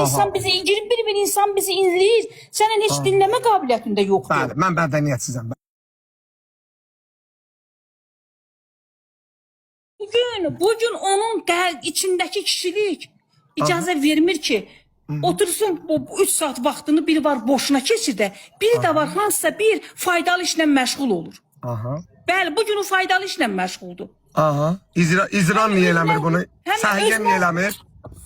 insan bizi incir, bir insan bizi izləyir. Sənin heç dinləmə qabiliyyətində yoxdur. Bəli, mən bədəniyyətsizəm. Bugün onun içindeki kişilik icazə vermir ki, otursun bu 3 saat vaxtını biri var boşuna keçir də, biri de var hansısa bir faydalı işlə məşğul olur. Aha. Bəli, bugün o faydalı işlə məşğuldur. Aha. İzran niyə eləmir bunu? Səhiyyə niyə eləmir?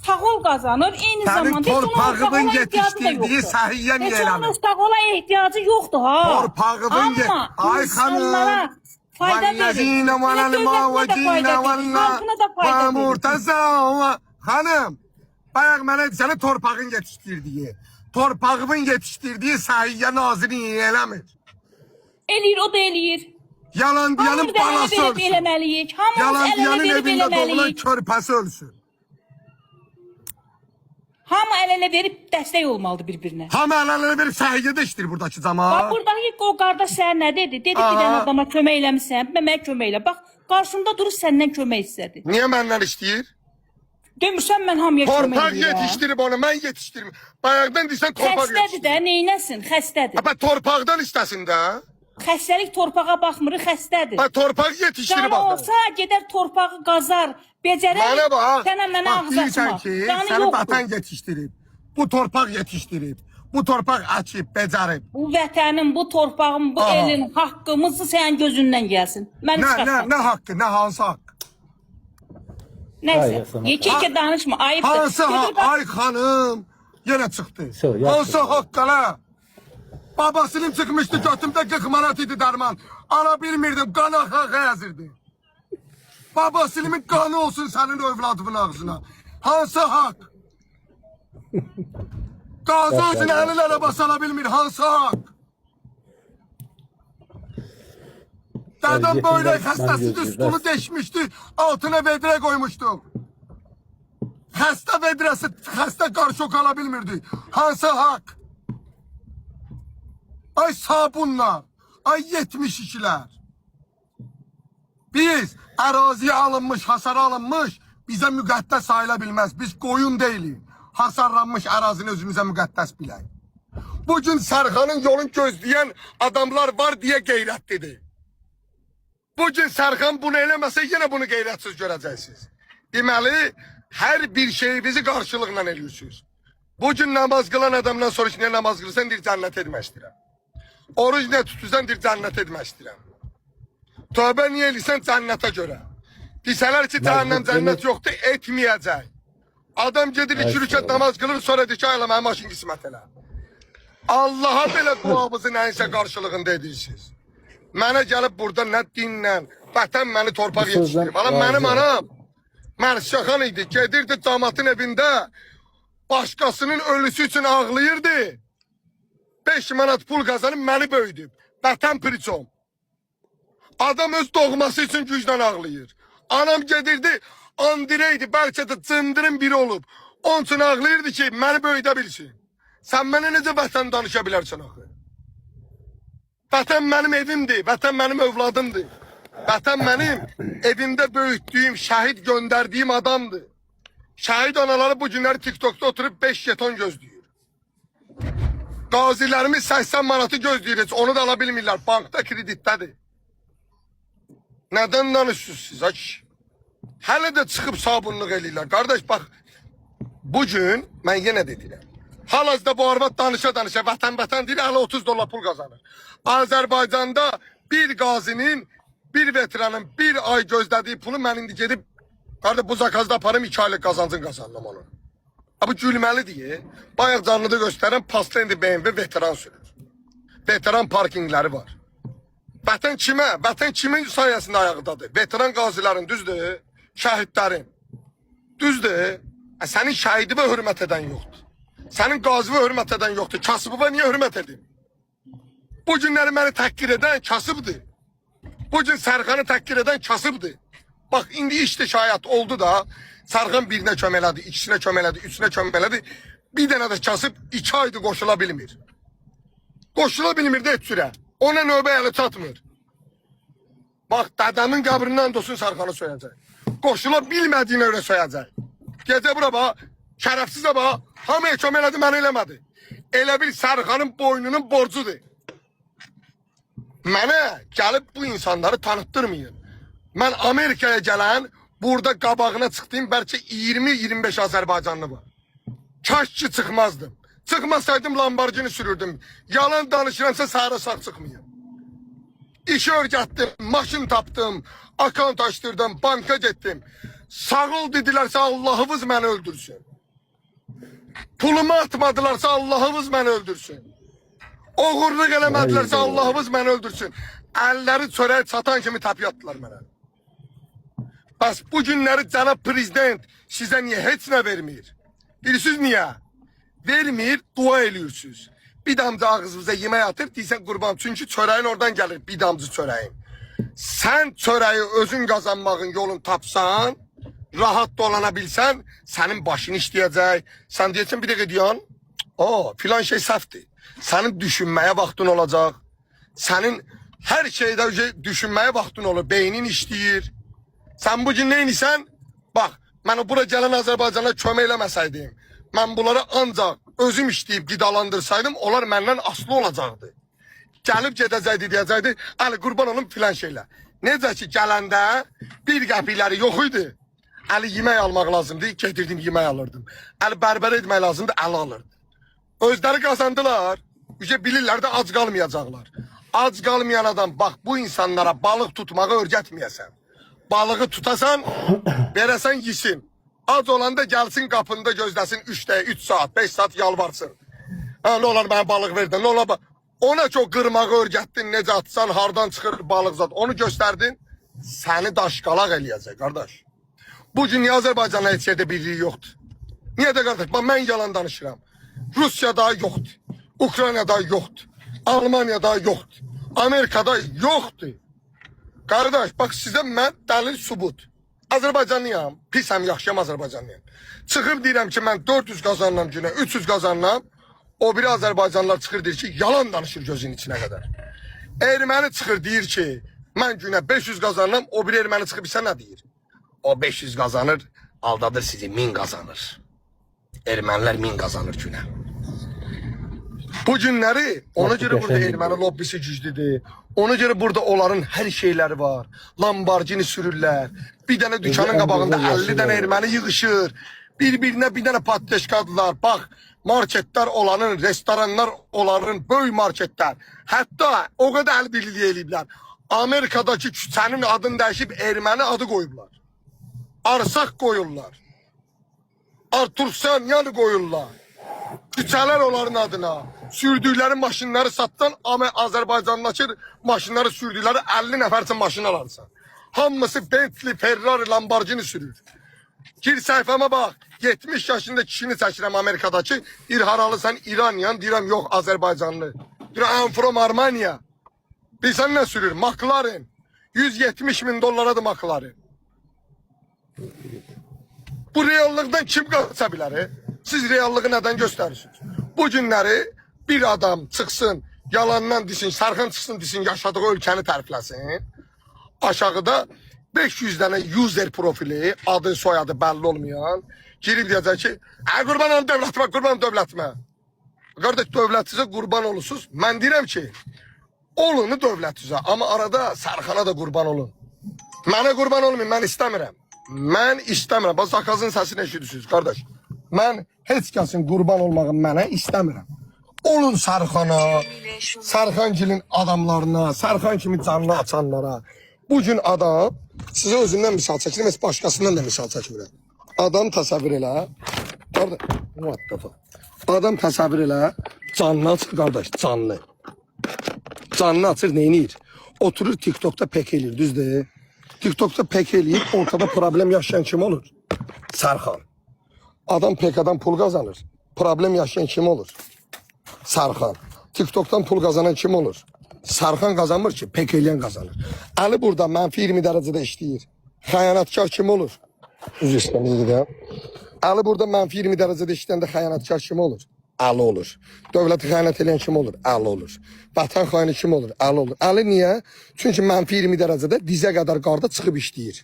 Sağ ol qazanır, eyni zamanda torpağının yetişdirdiği səhiyyə niyə eləmir? Heç onun sağ ihtiyacı yoxdur ha. Torpağının Amma insanlara fayda verir. Vallazine valalma vacine valla ve murtaza. Hanım, bayaq mənə səni torpağın yetişdirdiği, torpağın yetişdirdiği səhiyyə naziri niyə eləmir? Eləyir, o da eləyir. Yalan diyanın balası ölsün. Yalan diyanın evinde doğulan körpəsi ölsün. Hamı el-ele verip dəstək olmalıdır bir-birinə. Hamı el-ele verip səhiyyədə işdir buradakı zaman. Bax, buradakı o qardaş sənə nə dedi? Dedi ki, dən adama kömək eləmişsən, mənə kömək elə. Bax, qarşında durur səndən kömək istədi. Niyə məndən istəyir? Demirsən mən hamıya kömək Torpaq edirəm. yetişdirib onu, mən yetişdirim. Bayaqdan deyirsən torpaq Xəstədir yetişdirib. də, neynəsin? Xəstədir. Bə torpaqdan istəsin də. Xəstəlik torpağa baxmır, xəstədir. Bə torpaq yetişdirib Canı axı. olsa gedər torpağı qazar, becərər. Mənə bax, Mənə bax ağız deyirsən açma. ki, Canı səni yoxdur. vətən yetişdirib. Bu torpaq yetişdirib. Bu torpaq açıb, becərib. Bu vətənin, bu torpağın, bu elin haqqımızı sənin gözündən gəlsin. Mən Nə haqqı, nə hansı haqq? Nəysə, yekə danışma, ayıbdır. Hansı haqq? Ay xanım, yenə çıxdı. Hansı haqq ala? Babasının çıxmışdı, götümdə 40 manat idi dərman. Ala bilmirdim, qan axa yazırdı. Babasının qanı olsun sənin övladının ağzına. Hansı haqq? Qazı özünü əllərə basala bilmir, hansı haqq? Dədəm böyle xəstəsidir, stulu deşmişdi, altına vedrə koymuşdu. Xəstə vedrəsi, xəstə qarşok ala bilmirdi. Hansı haqq? Ay sabunlar, ay 72'ler. Biz əraziyə alınmış, hasara alınmış, bizə müqəddəs sayıla bilməz. Biz qoyun deyilik. Hasarlanmış ərazini özümüzə müqəddəs bilək. Bugün Sərxanın yolun gözləyən adamlar var deyə qeyrətlidir. Bugün Sərxan bunu eləməsə yenə bunu qeyrətsiz görəcəksiniz. Deməli, hər bir şeyi bizi qarşılıqla eləyirsiniz. Bugün namaz qılan adamdan soruş, niyə namaz qılırsan, deyir cənnət etmək istəyirəm. Oruc nə tutursan, deyir cənnət etmək istəyirəm. Tövbə niyə eləyirsən, cənnətə görə. Desələr ki, cəhənnəm cənnət yoxdur, etməyəcək. Adam gedir 2 rükət namaz qılır, sonra deyir ki, ayla mənim maşın qismət elə. Allaha belə duamızı nəyinsə qarşılığında edirsiniz. Mənə gəlib burada nə dinlə, vətən məni torpaq yetişdirib. Mənim anam Mərşəxan idi, gedirdi damatın evində, başqasının ölüsü üçün ağlayırdı. 5 manat pul kazanıp məni böyüdüb. Vətən priçom. Adam öz doğması için gücdən ağlayır. Anam gedirdi, Andreydi, bəlkə də cındırın biri olub. Onun üçün ağlayırdı ki, məni böyüdə bilsin. Sən mənə necə vətən danışa bilərsən axı? Vətən mənim evimdir, vətən mənim övladımdır. Vətən mənim evimdə böyütdüyüm, şəhid göndərdiyim adamdır. Şəhid anaları bu günləri TikTok'da oturup 5 jeton gözləyir. Qazilərimiz 80 manatı gözləyir, onu da ala bilmirlər, bankda kreditdədir. Nədən danışırsınız siz, aç? Hələ də çıxıb sabunluq eləyirlər. Qardaş, bax, bugün, mən yenə deyirəm, hal-hazırda bu arvad danışa-danışa, vətən deyir, hələ 30 dollar pul kazanır. Azərbaycanda bir qazinin, bir veteranın bir ay gözlədiyi pulu mən indi gedib, qardaş, bu zakazda aparım 2 aylıq qazancın qazandım onu. Bu gülməli diye, bayaq canlıda göstərən paslı indi BMW veteran sürür. Veteran parkingləri var. Vətən kimə? Vətən kimin sayəsində ayaqdadır? Veteran qazilərin, düzdür? Şəhidlərin. Düzdür? Sənin şəhidivə hörmət edən yoxdur. Sənin qazivə hörmət edən yoxdur. Kasıbıva niyə hörmət edin? Bu günləri məni təhqir edən kasıbdır. Bugün Sərxanı təhqir edən kasıbdır. Bax, indi iş şikayət oldu da, Sərxan birinə kömələdi, ikisinə kömələdi, üçünə kömələdi. Bir dənə də kasıb 2 aydır qoşula bilmir. Qoşula bilmir də heç sürə. Ona növbə əli çatmır. Bax, dədəmin qəbrindən dosun Sərxanı soyacaq. Qoşula bilmədiyinə görə soyacaq. Gecə bura bax, Şərəfsizə bax, hamıya kömək elədi, mən eləmədi. Elə bir Sərxanın boynunun borcudur. Mənə gəlib bu insanları tanıtdırmayın. Mən Amerikaya gələn, burada qabağına çıxdığım bəlkə 20-25 Azərbaycanlı var. Kaş ki çıxmazdım. Çıxmasaydım Lamborghini sürürdüm. Yalan danışıramsa sarı sağ çıxmayım. İşi örgətdim, maşın tapdım, akant açdırdım, banka getdim. Sağ ol dedilərsə Allah'ımız məni öldürsün. Pulumu atmadılarsa Allah'ımız məni öldürsün. Oğurluq eləmədilərsə Allah'ımız məni öldürsün. Əlləri çörək çatan kimi tapıyatdılar mənə. Bəs bu günləri cənab prezident sizə niyə heç nə vermir? Bilirsiniz niyə? Vermir, dua ediyorsunuz. Bir damcı ağzınıza yemək atır, deyirsən qurban. Çünki çörəyin oradan gəlir, bir damcı çörəyin. Sən çörəyi özün qazanmağın yolunu tapsan, rahat dolanabilsən, sənin başını işləyəcək. Sən deyəcəksən bir dəqiqə deyən, filan şey səhvdir. Sənin düşünməyə vaxtın olacaq. Sənin hər şeydə düşünməyə vaxtın olur, beynin işləyir. Sən bugün neynisən? Bax, mən bura gələn Azərbaycana kömək eləməsəydim, mən bunları ancaq özüm işləyib qidalandırsaydım, onlar məndən asılı olacaqdı. Gəlib gedəcəkdi, deyəcəkdi, əli qurban olum filan şeylə. Necə ki, gələndə bir qəpikləri yox idi. Əli yemək almaq lazımdı, gedirdim yemək alırdım. Əli bərbər etmək lazımdı, əli alırdı. Özləri qazandılar, bilirlər də ac qalmayacaqlar. Ac qalmayan adam, bax bu insanlara balıq tutmağı öyrətməyəsən. Balığı tutasan, verəsən yesin. Ac olanda gəlsin qapında gözləsin 3 saat, 5 saat yalvarsın. Nə olar mənə balıq verdin, nə olar? Ona çok qırmağı öyrətdin, necə atsan, hardan çıxır balıq zat. Onu göstərdin, səni daşqalaq eləyəcək, qardaş. Bugün niyə Azərbaycanla heç yerdə birliyi yoxdur? Niyə də qardaş? Bax, mən yalan danışıram. Rusiyada yoxdur, Ukraynada yoxdur, Almaniyada yoxdur, Amerikada yoxdur. Qardaş, bax sizə mən dəlil subut. Azərbaycanlıyam, pisəm, yaxşıyam Azərbaycanlıyam. Çıxıb deyirəm ki, mən 400 qazanıram günə, 300 qazanıram. O biri Azərbaycanlılar çıxır deyir ki, yalan danışır gözünün içinə qədər. Erməni çıxır deyir ki, mən günə 500 qazanıram, o biri erməni çıxıb isə nə deyir? O 500 qazanır, aldadır sizi 1000 qazanır. Ermənilər 1000 qazanır günə. Bu günləri ona görə burada erməni lobbisi güclüdür. Ona görə burada onların hər şeyləri var. Lamborghini sürürlər. Bir dənə dükkanın qabağında 50 dənə erməni yığışır. Bir-birinə bir dənə patleşkadılar. Bax, marketlər olanın, restoranlar olanın, böyük marketlər. Hətta o qədər əl birliyi eləyiblər. Amerikadakı küçənin adını dəyişib erməni adı qoyublar. Arsaq qoyurlar. Artursan yanı qoyurlar. Küçələr onların adına. Sürdükləri maşınları satdan Azərbaycandakı maşınları sürdükləri 50 nəfərsin maşın alarsan. Hamısı Bentley, Ferrari, Lamborghini sürür. Gir səhifəmə bax. 70 yaşında kişini çəkirəm Amerikadakı. Bir haralısan İranyan, deyirəm yox Azərbaycanlı. Deyirəm I'm from Armenia. Bilsən nə sürür? McLaren. 170 bin dollaradır McLaren. Bu reallıqdan kim qaça bilər? Siz reallığı nədən göstərirsiniz? Bu günləri bir adam çıxsın, yalandan desin, Sərxan çıxsın desin, yaşadığı ölkəni tərifləsin. Aşağıda 500 dənə user profili, adı, soyadı bəlli olmayan, girib deyəcək ki, qurban olun dövlətimə, qurban olun dövlətimə. Qardaş, dövlətinizə qurban olursunuz. Mən deyirəm ki, olunu dövlətinizə, amma arada Sərxana da qurban olun. Mənə qurban olmayın, mən istəmirəm. Mən istəmirəm. Bax, Zakazın səsini eşidirsiniz, qardaş. Mən heç kəsin qurban olmağını mənə istəmirəm. Olun Sərxana, Sərxangilin adamlarına, Sərxan kimi canlı açanlara. Bugün adam, sizə özündən misal çəkirəm, heç başqasından da misal çəkmirəm. Adam təsəvvür elə, adam təsəvvür elə, canlı açır qardaş, canlı. Canlı açır, neynir? Oturur TikTok'ta pek eləyir, düzdür? TikTok'ta pek eləyib, ortada problem yaşayan kim olur? Sərxan. Adam PK'dan pul kazanır. Problem yaşayan kim olur? Sərxan. TikTok'tan pul kazanan kim olur? Sərxan kazanmır ki, pek eləyən kazanır. Ali burada mənfi 20 derecede işləyir. Xəyanatkar kim olur? Üzr istəməyir. Ali burada mənfi 20 derecede işləyəndə xəyanatkar kim olur? Ali olur. Dövləti xəyanət eləyən kim olur? Ali olur. Vətən xaini kim olur? Ali olur. Ali niyə? Çünki mənfi 20 derecede dizə qədər qarda çıxıb işləyir.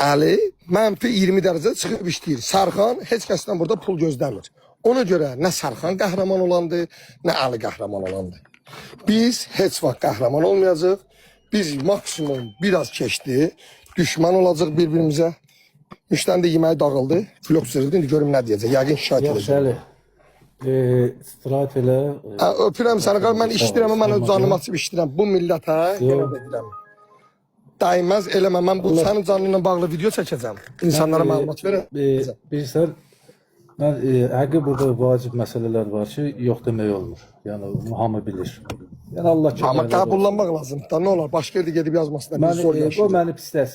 Əli mənfi 20 dərəcə çıxıb işləyir. Sərxan heç kəsdən burada pul gözləmir. Ona görə nə Sərxan qəhrəman olandı, nə Əli qəhrəman olandı. Biz heç vaxt qəhrəman olmayacaq. Biz maksimum biraz keçdi, düşman olacaq bir-birimizə. Müştəri də yeməyi dağıldı, flok sırıldı. İndi görüm nə deyəcək. Yəqin şikayət Yaxşı edəcək. Əli, istirahət elə. Öpürəm səni, mən işləyirəm, mən öz canımı açıb işləyirəm. Bu millətə yenə də deyirəm. Dəyməz eləmə, mən bu sənin canlı ilə bağlı video çəkəcəm. İnsanlara məlumat verəm. Bilirsən, mən həqiqi burada vacib məsələlər var ki, yox demək olmur. Yəni, hamı bilir. Yəni, Allah ki, Amma qəbullanmaq lazımdır da, nə olar, başqa yerdə gedib yazmasınlar. o məni pisləsin.